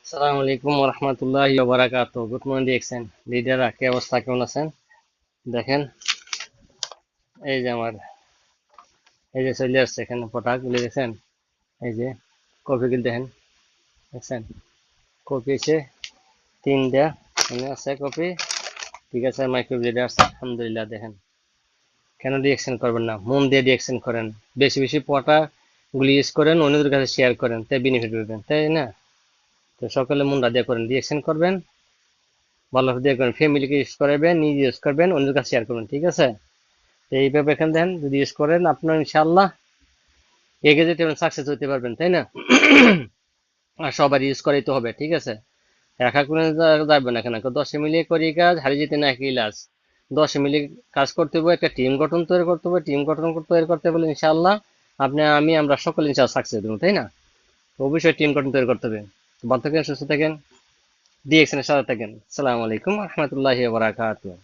আসসালামু আলাইকুম রহমতুল্লাহ বারাকাত। Good morning দেখছেন লিডাররা, কি অবস্থা, কেমন আছেন? দেখেন, এই যে আমার, এই যে চলে আসছে এখানে প্রোডাক্ট গুলি দেখছেন। এই যে কপি গুলি দেখেন, দেখছেন কপি আছে তিনটা, এখানে আছে কপি। ঠিক আছে, মাইক্রো লিডার আছে আলহামদুলিল্লাহ। দেখেন, কেন রিয়েকশন করবেন না, মন দিয়ে রিয়েকশন করেন, বেশি বেশি প্রোডাক্ট গুলি ইউজ করেন, অন্যদের কাছে শেয়ার করেন, তাই বেনিফিট পাবেন, তাই না? তো সকালে মনটা দিয়ে করেন, রিয়েকশন করবেন, ভালো দিয়ে করেন, ফ্যামিলিকে ইউজ করবেন, নিজে ইউজ করবেন, অন্যদের কাছে শেয়ার করবেন। ঠিক আছে, তো এইভাবে এখানে দেখেন, যদি ইউজ করেন আপনার ইনশাআল্লাহ এগিয়ে যেতে পারবেন, সাকসেস হতে পারবেন, তাই না? আর সবার ইউজ করাই তো হবে। ঠিক আছে, একা করে যাবে না, কেন 10 মিলিয়ে করি কাজ, হারিয়ে যেতে না একই লাজ। 10 মিলিয়ে কাজ করতে হবে, একটা টিম গঠন তৈরি করতে হবে, টিম গঠন তৈরি করতে বলে ইনশাআল্লাহ আপনি, আমি, আমরা সকলে ইনশাআল্লাহ সাকসেস দেবো, তাই না? তো অবশ্যই টিম গঠন তৈরি করতে হবে। ভালো থাকেন, সুস্থ থাকেন, ডিএক্সএন এর সাথে থাকেন। আসসালামু আলাইকুম রহমতুল্লাহি ওয়া বারাকাতুহু।